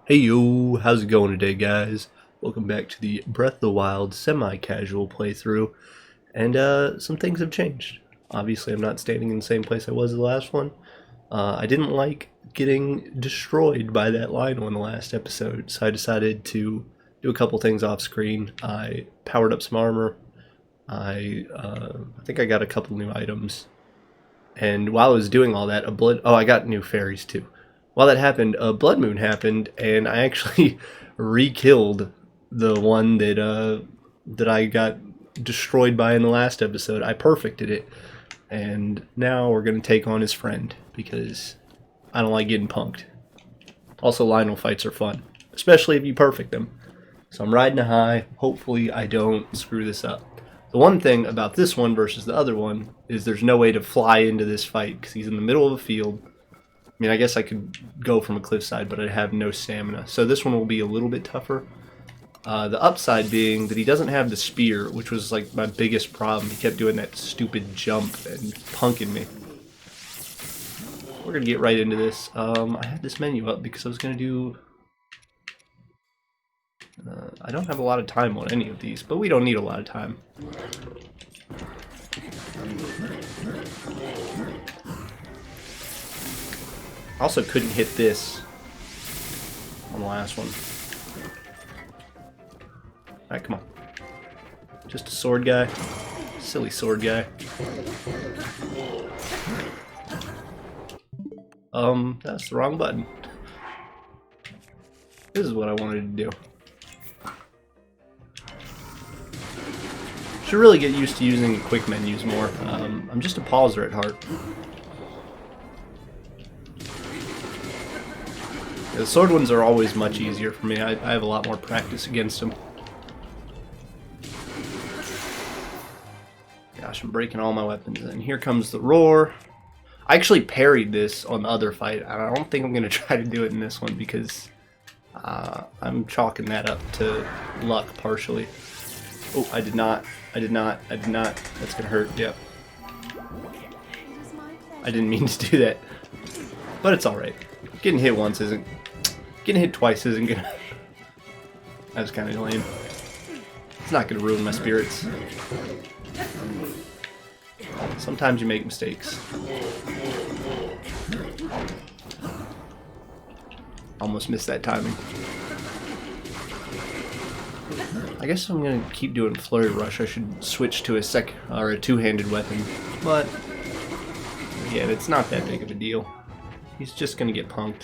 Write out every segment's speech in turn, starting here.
Hey yo, how's it going today, guys? Welcome back to the Breath of the Wild semi-casual playthrough, and some things have changed. Obviously, I'm not standing in the same place I was the last one. I didn't like getting destroyed by that Lino in the last episode, so I decided to do a couple things off screen. I powered up some armor. I think I got a couple new items, and while I was doing all that, I got new fairies too. While that happened, a blood moon happened, and I actually re-killed the one that I got destroyed by in the last episode. I perfected it, and now we're gonna take on his friend because I don't like getting punked. Also, Lionel fights are fun, especially if you perfect them. So I'm riding a high. Hopefully, I don't screw this up. The one thing about this one versus the other one is there's no way to fly into this fight because he's in the middle of a field. I mean, I guess I could go from a cliffside, but I have no stamina. So this one will be a little bit tougher. The upside being that he doesn't have the spear, which was like my biggest problem. He kept doing that stupid jump and punking me. We're going to get right into this. I had this menu up because I was going to do... I don't have a lot of time on any of these, but we don't need a lot of time. I also couldn't hit this on the last one. Alright, come on. Just a sword guy. Silly sword guy. That's the wrong button. This is what I wanted to do. Should really get used to using quick menus more. I'm just a pauser at heart. The sword ones are always much easier for me. I have a lot more practice against them. Gosh, I'm breaking all my weapons. And here comes the roar. I actually parried this on the other fight. I don't think I'm going to try to do it in this one because I'm chalking that up to luck partially. Oh, I did not. That's going to hurt. Yep. I didn't mean to do that. But it's alright. Getting hit once isn't... Getting hit twice isn't gonna... That was kind of lame. It's not gonna ruin my spirits. Sometimes you make mistakes. Almost missed that timing. I guess if I'm gonna keep doing Flurry Rush, I should switch to a two-handed weapon. But again, it's not that big of a deal. He's just gonna get punked.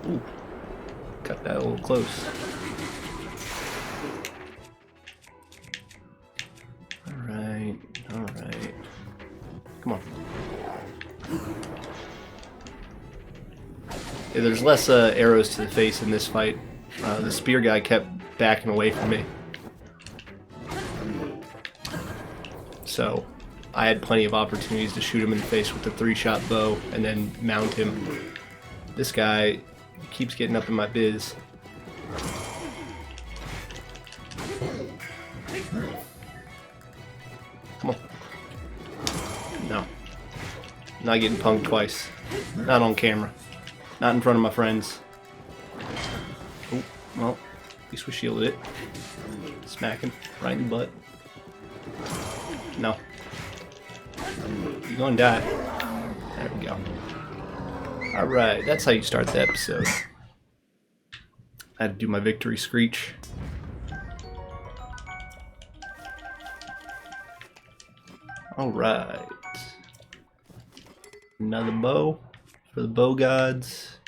Ooh, cut that a little close. Alright, alright. Come on. Yeah, there's less arrows to the face in this fight. The spear guy kept backing away from me. So, I had plenty of opportunities to shoot him in the face with the 3-shot bow and then mount him. This guy keeps getting up in my biz. Come on. No. Not getting punked twice. Not on camera. Not in front of my friends. Oh, well, at least we shielded it. Smacking right in the butt. No. You're gonna die. There we go. Alright, that's how you start the episode. I had to do my victory screech. Alright. Another bow for the bow gods.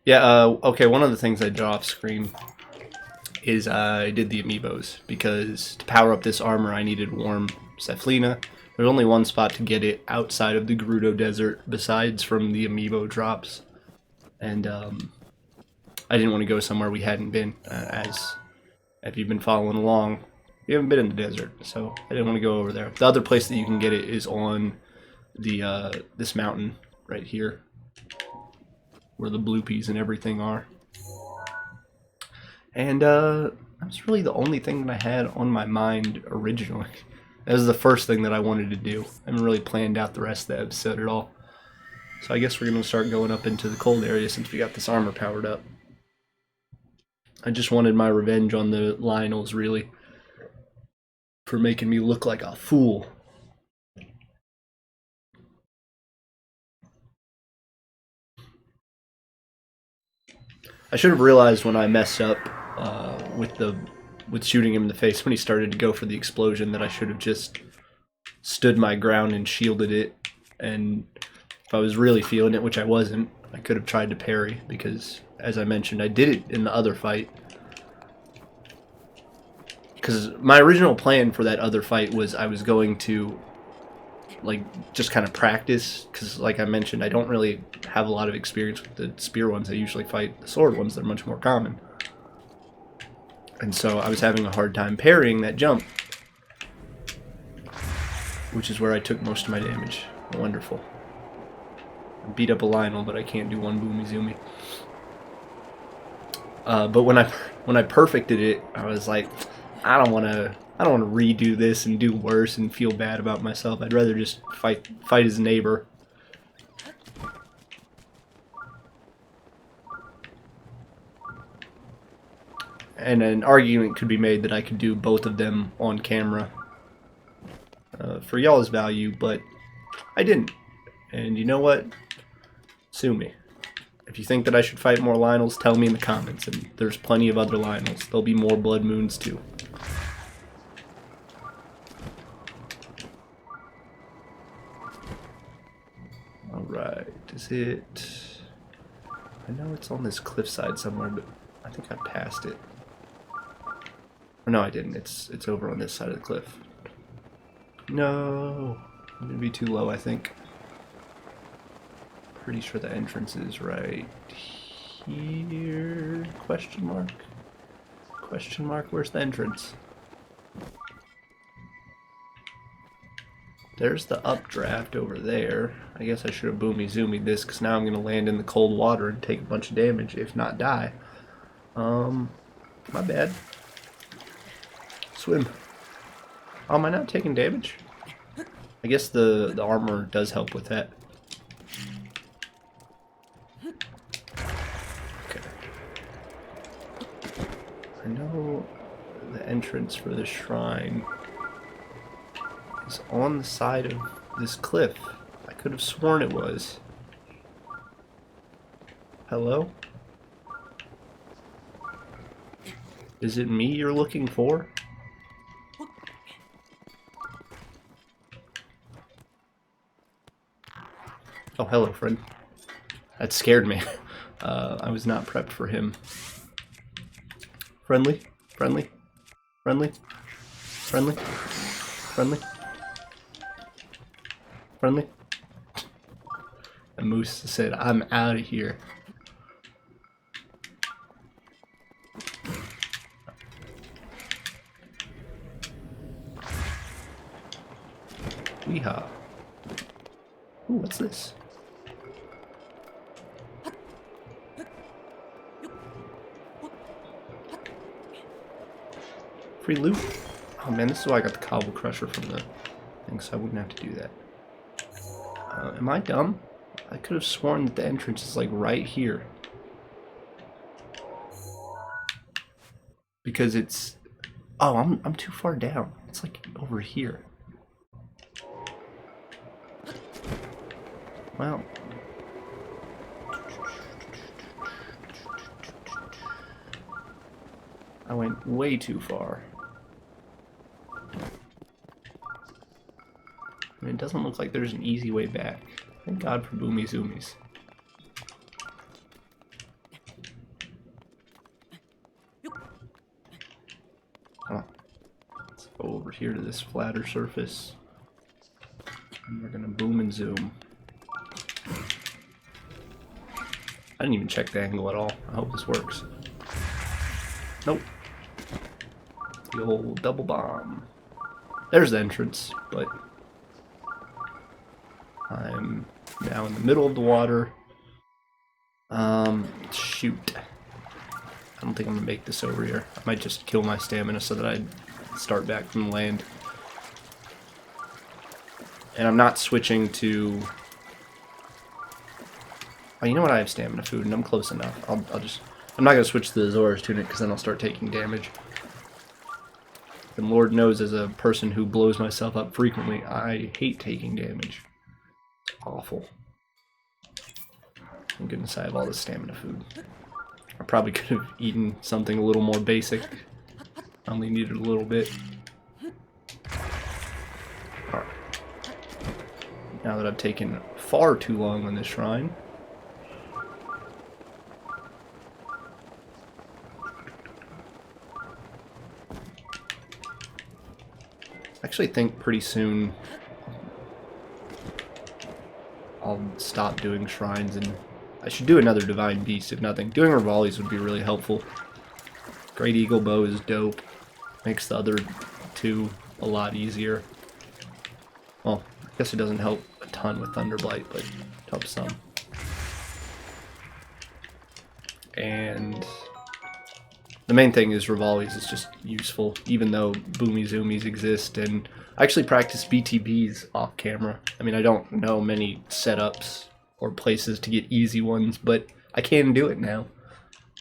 Yeah, okay, one of the things I did off screen is I did the amiibos, because to power up this armor I needed warm Cephalina. There's only one spot to get it outside of the Gerudo Desert, besides from the amiibo drops. And I didn't want to go somewhere we hadn't been, as if you've been following along, we haven't been in the desert, so I didn't want to go over there. The other place that you can get it is on the this mountain right here, where the bloopies and everything are. And that's really the only thing that I had on my mind originally. That was the first thing that I wanted to do. I haven't really planned out the rest of the episode at all. So I guess we're going to start going up into the cold area since we got this armor powered up. I just wanted my revenge on the Lionels, really, for making me look like a fool. I should have realized when I messed up with shooting him in the face when he started to go for the explosion that I should have just stood my ground and shielded it. And if I was really feeling it, which I wasn't, I could have tried to parry because, as I mentioned, I did it in the other fight. Because my original plan for that other fight was I was going to just kind of practice, because like I mentioned, I don't really have a lot of experience with the spear ones. I usually fight the sword ones. They're much more common. And so I was having a hard time parrying that jump, which is where I took most of my damage. Wonderful. I beat up a Lionel, but I can't do one boomy zoomy. But when I perfected it, I was like, I don't want to redo this and do worse and feel bad about myself. I'd rather just fight his neighbor. And an argument could be made that I could do both of them on camera for y'all's value, but I didn't. And you know what? Sue me. If you think that I should fight more Lionels, tell me in the comments. And there's plenty of other Lionels. There'll be more Blood Moons too. Alright, is it... I know it's on this cliffside somewhere, but I think I passed it. Or no, I didn't. It's over on this side of the cliff. No! I'm gonna be too low, I think. Pretty sure the entrance is right here. Question mark? Question mark? Where's the entrance? There's the updraft over there. I guess I should have boomy zoomied this, because now I'm going to land in the cold water and take a bunch of damage, if not die. My bad. Swim. Oh, am I not taking damage? I guess the armor does help with that. Okay. I know the entrance for the shrine is on the side of this cliff. I could have sworn it was. Hello? Is it me you're looking for? Oh, hello, friend. That scared me. I was not prepped for him. Friendly? Friendly? Friendly? Friendly? Friendly? Friendly? The moose said, I'm out of here. Weehaw. Ooh, what's this? Free loot? Oh man, this is why I got the Cobble Crusher from the thing, so I wouldn't have to do that. Am I dumb? I could have sworn that the entrance is like right here. Because it's... Oh, I'm too far down. It's like over here. Well... I went way too far. I mean, it doesn't look like there's an easy way back. Thank God for boomy zoomies. Come on. Let's go over here to this flatter surface. And we're gonna boom and zoom. I didn't even check the angle at all. I hope this works. Nope. The old double bomb. There's the entrance, but I'm now in the middle of the water. Shoot. I don't think I'm gonna make this over here. I might just kill my stamina so that I start back from land. And I'm not switching to Oh, you know what? I have stamina food, and I'm close enough. I'll just... I'm not going to switch to the Zora's Tunic, because then I'll start taking damage. And Lord knows, as a person who blows myself up frequently, I hate taking damage. It's awful. Thank goodness I have all this stamina food. I probably could have eaten something a little more basic. I only needed a little bit. Alright. Now that I've taken far too long on this shrine, I actually think pretty soon I'll stop doing shrines, and I should do another Divine Beast, if nothing. Doing Rivali's would be really helpful. Great Eagle Bow is dope. Makes the other two a lot easier. Well, I guess it doesn't help a ton with Thunderblight, but it helps some. And the main thing is Rivali's is just useful, even though Boomy Zoomies exist, and I actually practice BTBs off camera. I mean, I don't know many setups or places to get easy ones, but I can do it now.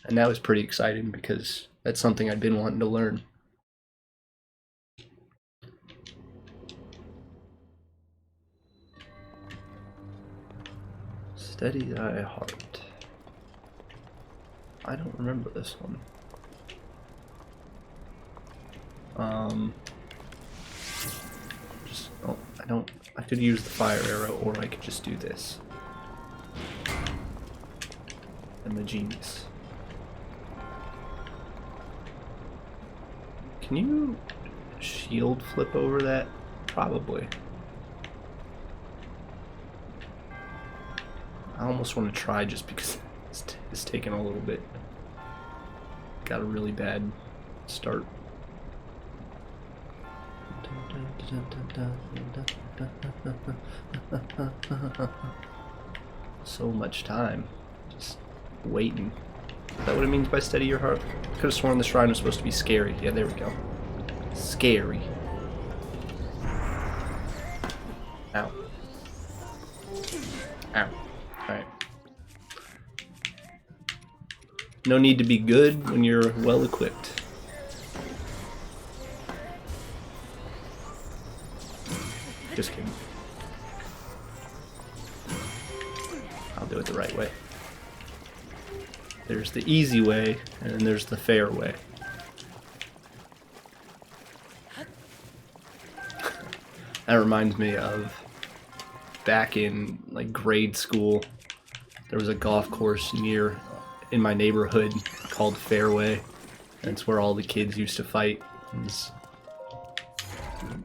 And that was pretty exciting because that's something I'd been wanting to learn. Steady thy heart. I don't remember this one. Oh, I could use the fire arrow, or I could just do this. I'm a genius. Can you shield flip over that? Probably. I almost want to try just because it's taken a little bit. Got a really bad start. So much time just waiting. Is that what it means by steady your heart? I could have sworn the shrine was supposed to be scary. Yeah, there we go. Scary. Ow. Ow. Alright. No need to be good when you're well equipped. Just kidding. I'll do it the right way. There's the easy way, and then there's the fair way. That reminds me of back in like grade school. There was a golf course in my neighborhood called Fairway, and it's where all the kids used to fight. It was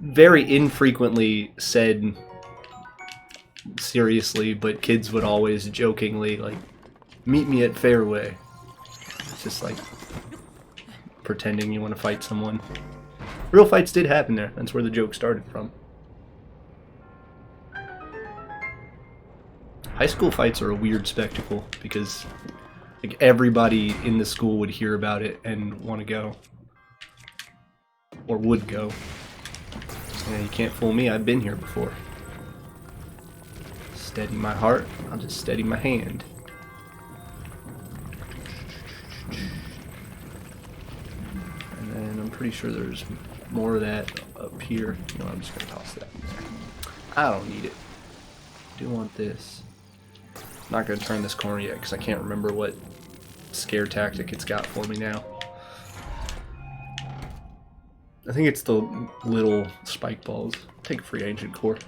very infrequently said seriously, but kids would always jokingly like, meet me at Fairway. It's just like pretending you want to fight someone. Real fights did happen there. That's where the joke started from. High school fights are a weird spectacle because like everybody in the school would hear about it and want to go. Or would go. Yeah, you can't fool me, I've been here before. Steady my heart, I'll just steady my hand. And then I'm pretty sure there's more of that up here. No, I'm just going to toss that in there. I don't need it. I do want this. I'm not going to turn this corner yet because I can't remember what scare tactic it's got for me now. I think it's the little spike balls. Take a free ancient core.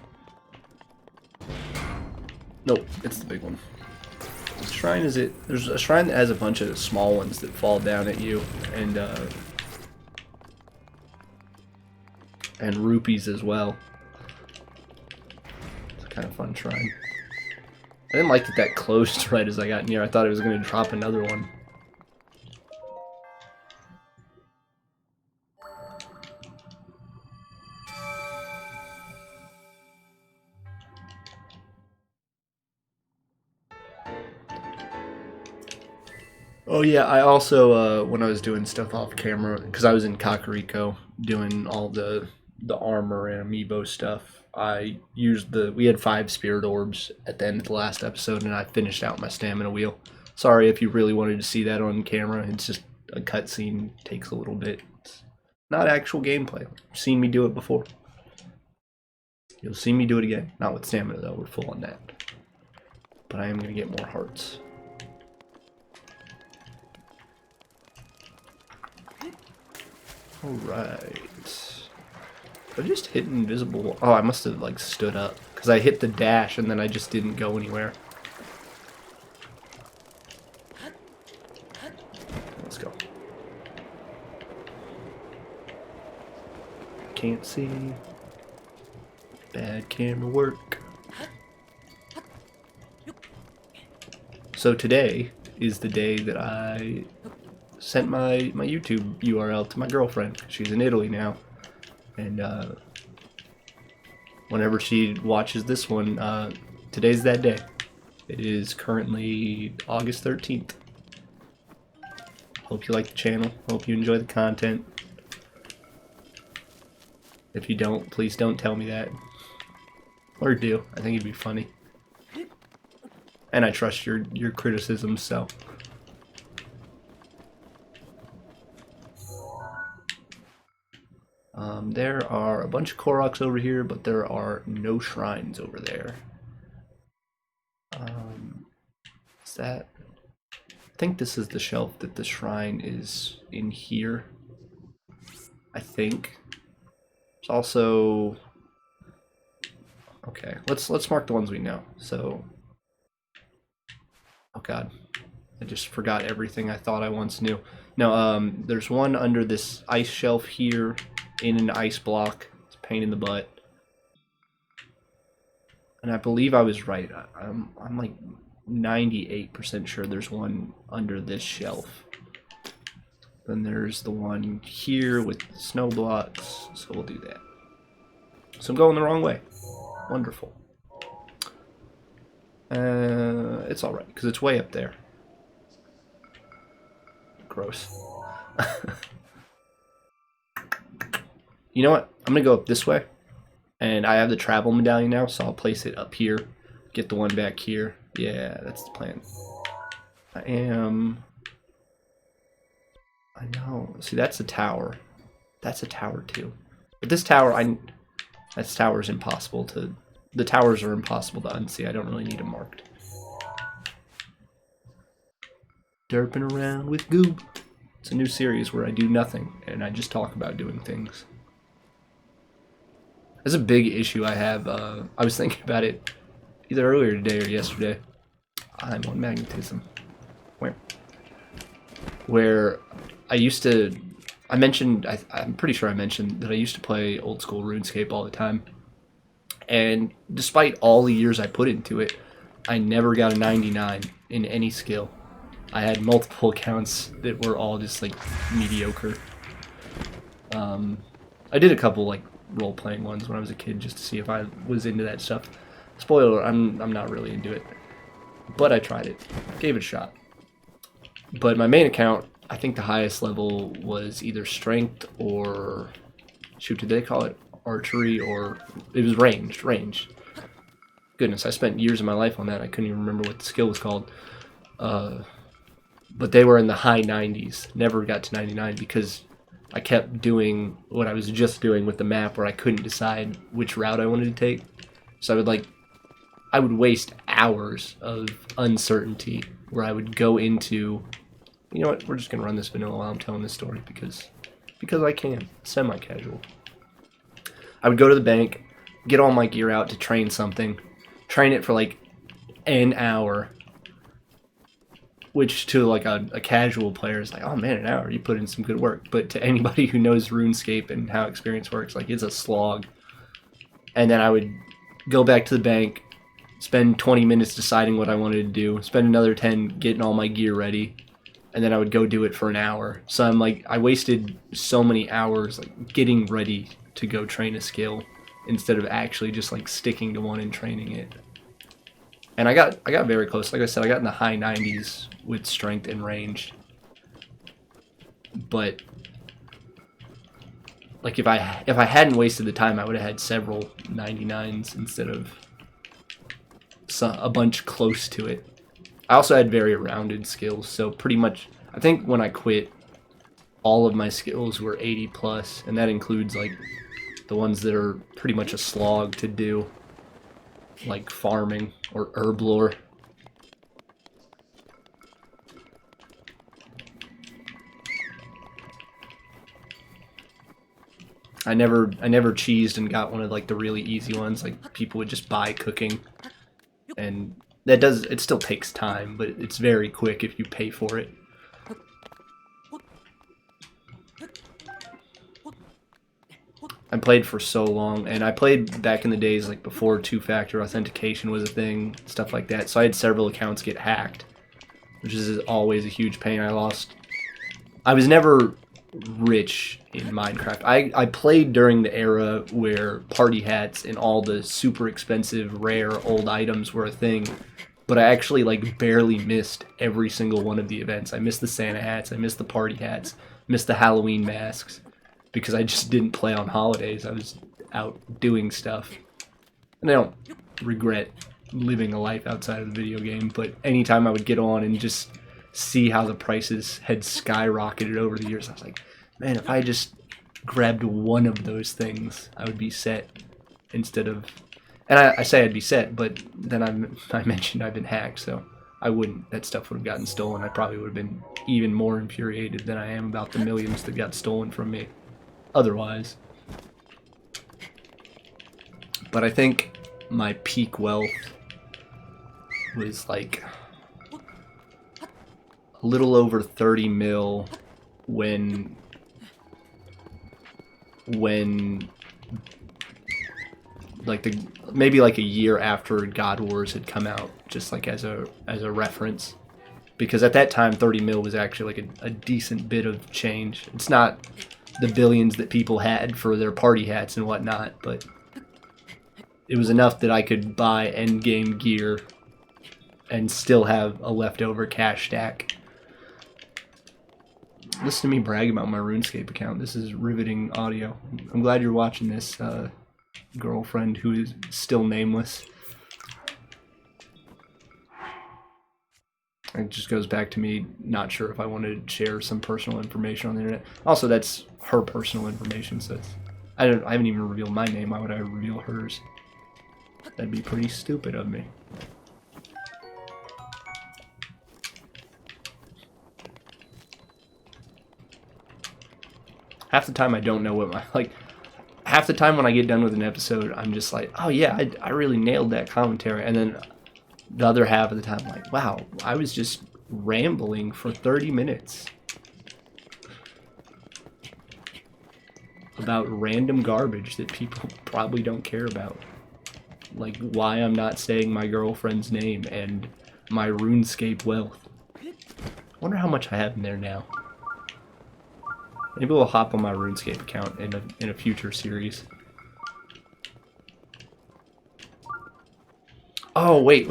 Nope, it's the big one. What shrine is it? There's a shrine that has a bunch of small ones that fall down at you, and rupees as well. It's a kind of fun shrine. I didn't like that closed right as I got near. I thought it was going to drop another one. Oh yeah, I also, when I was doing stuff off camera, because I was in Kakariko doing all the armor and amiibo stuff, we had 5 spirit orbs at the end of the last episode, and I finished out my stamina wheel. Sorry if you really wanted to see that on camera. It's just a cutscene, takes a little bit. It's not actual gameplay. You've seen me do it before. You'll see me do it again. Not with stamina though, we're full on that. But I am going to get more hearts. Alright. I just hit invisible. Oh, I must have like stood up. Because I hit the dash and then I just didn't go anywhere. Let's go. Can't see. Bad camera work. So today is the day that I sent my YouTube URL to my girlfriend. She's in Italy now. And whenever she watches this one, today's that day. It is currently August 13th. Hope you like the channel. Hope you enjoy the content. If you don't, please don't tell me that. Or do. I think it'd be funny. And I trust your criticism, so. There are a bunch of Koroks over here, but there are no shrines over there. Is that? I think this is the shelf that the shrine is in here. I think. There's also. Okay, let's mark the ones we know. So. Oh god, I just forgot everything I thought I once knew. No, there's one under this ice shelf here in an ice block. It's a pain in the butt. And I believe I was right. I'm like 98% sure there's one under this shelf. Then there's the one here with snow blocks, so we'll do that. So I'm going the wrong way. Wonderful. It's alright, because it's way up there. Gross. You know what? I'm going to go up this way. And I have the travel medallion now, so I'll place it up here. Get the one back here. Yeah, that's the plan. I know. See, that's a tower. That's a tower, too. But this tower, this tower is impossible to... The towers are impossible to unsee. I don't really need them marked. Derping around with Goob. It's a new series where I do nothing, and I just talk about doing things. That's a big issue I have. I was thinking about it either earlier today or yesterday. I'm on magnetism. Where I used to... I'm pretty sure I mentioned that I used to play old school RuneScape all the time. And despite all the years I put into it, I never got a 99 in any skill. I had multiple accounts that were all just like mediocre. I did a couple like role-playing ones when I was a kid just to see if I was into that stuff. Spoiler, I'm not really into it. But I tried it. Gave it a shot. But my main account, I think the highest level was either strength or... Shoot, did they call it archery, or it was range. Goodness, I spent years of my life on that. I couldn't even remember what the skill was called. But they were in the high 90s. Never got to 99 because I kept doing what I was just doing with the map, where I couldn't decide which route I wanted to take. So I would waste hours of uncertainty where I would go into, you know what, we're just gonna run this vanilla while I'm telling this story because I can, semi-casual. I would go to the bank, get all my gear out to train something, train it for like an hour, which to like a casual player is like, oh man, an hour, you put in some good work. But to anybody who knows RuneScape and how experience works, like it's a slog. And then I would go back to the bank, spend 20 minutes deciding what I wanted to do, spend another 10 getting all my gear ready, and then I would go do it for an hour. So I'm like, I wasted so many hours like getting ready to go train a skill instead of actually just like sticking to one and training it. And I got very close. Like I said, I got in the high 90s with strength and range. But like if I hadn't wasted the time, I would have had several 99s instead of a bunch close to it. I also had very rounded skills, so pretty much I think when I quit, all of my skills were 80 plus, and that includes like the ones that are pretty much a slog to do, like farming or herb lore. I never cheesed and got one of like the really easy ones. Like people would just buy cooking, and it still takes time, but it's very quick if you pay for it. I played for so long, and I played back in the days like before two-factor authentication was a thing, stuff like that. So I had several accounts get hacked, which is always a huge pain. I was never rich in Minecraft. I played during the era where party hats and all the super expensive rare old items were a thing, but I actually like barely missed every single one of the events. I missed the Santa hats, I missed the party hats, missed the Halloween masks, because I just didn't play on holidays. I was out doing stuff. And I don't regret living a life outside of the video game, but anytime I would get on and just see how the prices had skyrocketed over the years, I was like, man, if I just grabbed one of those things, I would be set instead of... And I say I'd be set, but then I mentioned I've been hacked, so I wouldn't. That stuff would have gotten stolen. I probably would have been even more infuriated than I am about the millions that got stolen from me otherwise. But I think my peak wealth was like a little over 30 mil when like maybe like a year after God Wars had come out, just like as a reference, because at that time 30 mil was actually like a decent bit of change. It's not the billions that people had for their party hats and whatnot, but it was enough that I could buy endgame gear and still have a leftover cash stack. Listen to me brag about my RuneScape account. This is riveting audio. I'm glad you're watching this, girlfriend who is still nameless. It just goes back to me not sure if I want to share some personal information on the internet. Also, that's her personal information, so I haven't even revealed my name. Why would I reveal hers? That'd be pretty stupid of me. Half the time I don't know what my, like, half the time when I get done with an episode, I'm just like, oh yeah, I really nailed that commentary. And then the other half of the time, I'm like, wow, I was just rambling for 30 minutes about random garbage that people probably don't care about. Like why I'm not saying my girlfriend's name and my RuneScape wealth. I wonder how much I have in there now. Maybe we'll hop on my RuneScape account in a future series. Oh, wait.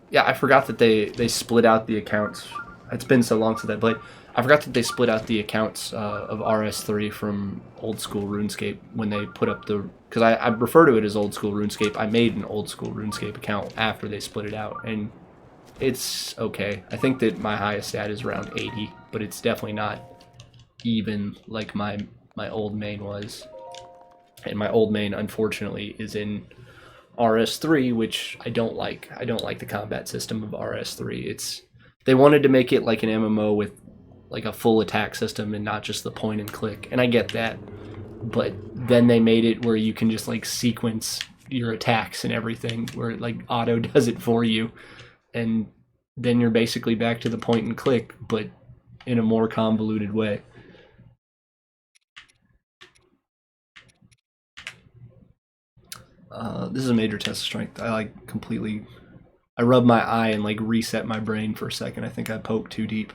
Yeah, I forgot that they split out the accounts. It's been so long since I played. I forgot that they split out the accounts of RS3 from old school RuneScape when they put up the... Because I refer to it as old school RuneScape. I made an old school RuneScape account after they split it out, and it's okay. I think that my highest stat is around 80, but it's definitely not even like my old main was. And my old main, unfortunately, is in RS3, which I don't like. I don't like the combat system of RS3. They wanted to make it like an MMO with like a full attack system and not just the point and click, and I get that, but then they made it where you can just like sequence your attacks and everything, where it like auto does it for you, and then you're basically back to the point and click, but in a more convoluted way. This is a major test of strength. I rub my eye and like reset my brain for a second. I think I poked too deep.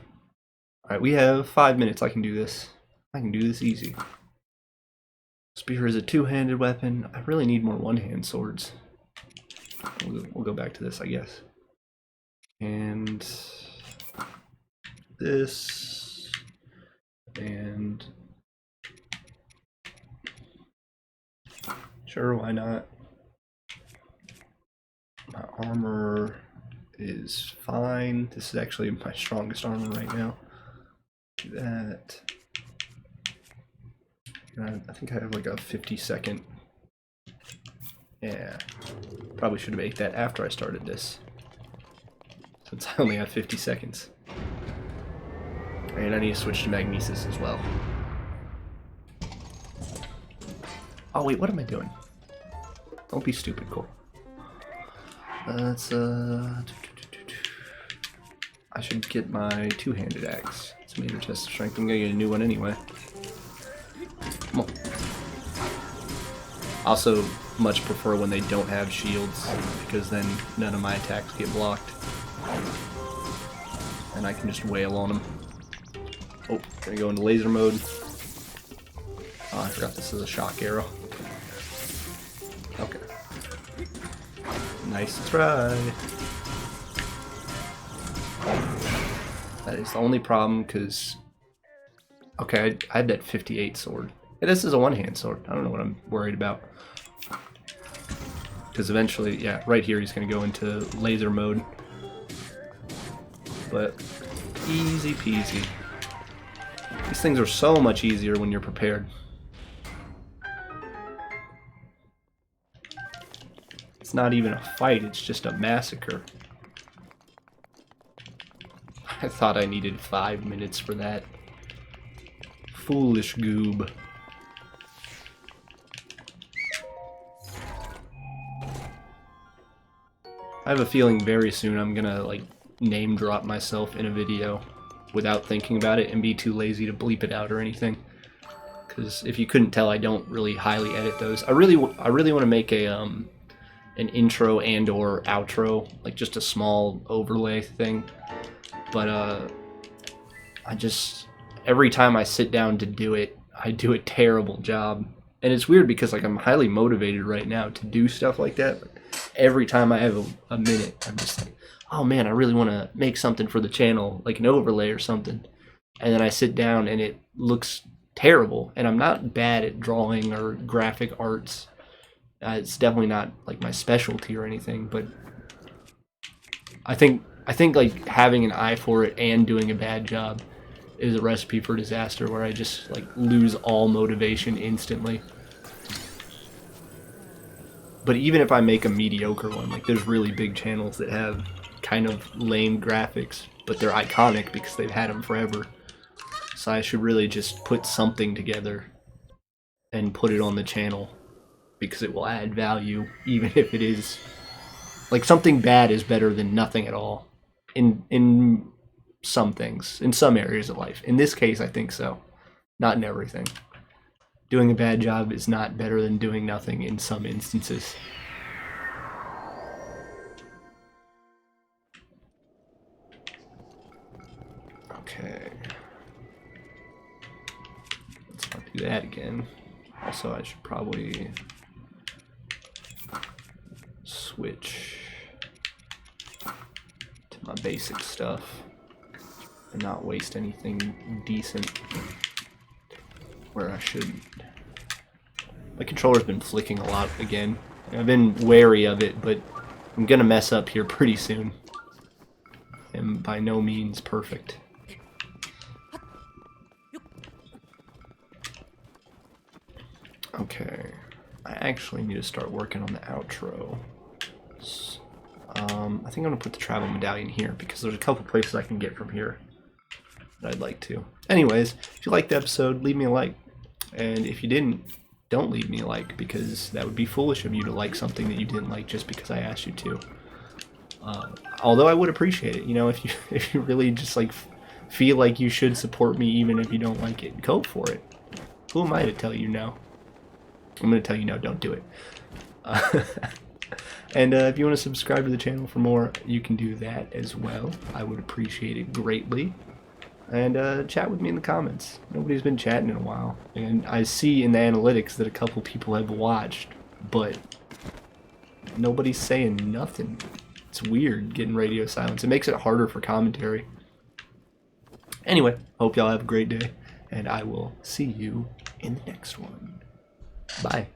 Alright, we have 5 minutes. I can do this. I can do this easy. Spear is a two-handed weapon. I really need more one-hand swords. We'll go back to this, I guess. And this. And Sure, why not? My armor is fine. This is actually my strongest armor right now. Do that. And I think I have like a 50-second. Yeah. Probably should have ate that after I started this. Since I only have 50 seconds. And I need to switch to magnesis as well. Oh wait, what am I doing? Don't be stupid, Cole. Let's I should get my two-handed axe. It's major test of strength. I'm gonna get a new one anyway. Come on. Also, much prefer when they don't have shields, because then none of my attacks get blocked. And I can just wail on them. Oh, gonna go into laser mode. Oh, I forgot this is a shock arrow. Okay. Nice try. That is the only problem, because... Okay, I had that 58 sword. Hey, this is a one-hand sword. I don't know what I'm worried about. Because eventually, yeah, right here he's going to go into laser mode. But easy peasy. These things are so much easier when you're prepared. It's not even a fight, it's just a massacre. I thought I needed 5 minutes for that. Foolish goob. I have a feeling very soon I'm gonna like name drop myself in a video without thinking about it and be too lazy to bleep it out or anything. Because if you couldn't tell, I don't really highly edit those. I really want to make a an intro and or outro, like just a small overlay thing. But I just, every time I sit down to do it, I do a terrible job. And it's weird because like I'm highly motivated right now to do stuff like that. But every time I have a minute, I'm just like, oh man, I really want to make something for the channel, like an overlay or something. And then I sit down and it looks terrible. And I'm not bad at drawing or graphic arts. It's definitely not like my specialty or anything, but I think like having an eye for it and doing a bad job is a recipe for disaster, where I just like lose all motivation instantly. But even if I make a mediocre one, like there's really big channels that have kind of lame graphics, but they're iconic because they've had them forever. So I should really just put something together and put it on the channel, because it will add value, even if it is like something bad is better than nothing at all in some things, in some areas of life. In this case, I think so. Not in everything. Doing a bad job is not better than doing nothing in some instances. Okay. Let's not do that again. Also, I should probably switch to my basic stuff and not waste anything decent where I shouldn't. My controller's been flicking a lot again. I've been wary of it, but I'm gonna mess up here pretty soon. And by no means perfect. Okay, I actually need to start working on the outro. I think I'm gonna put the travel medallion here because there's a couple places I can get from here that I'd like to. Anyways, if you liked the episode, leave me a like. And if you didn't, don't leave me a like, because that would be foolish of you to like something that you didn't like just because I asked you to. Although I would appreciate it, you know, if you really just like feel like you should support me even if you don't like it, go for it. Who am I to tell you no? I'm going to tell you no, don't do it. And if you want to subscribe to the channel for more, you can do that as well. I would appreciate it greatly. And chat with me in the comments. Nobody's been chatting in a while. And I see in the analytics that a couple people have watched, but nobody's saying nothing. It's weird getting radio silence. It makes it harder for commentary. Anyway, hope y'all have a great day, and I will see you in the next one. Bye.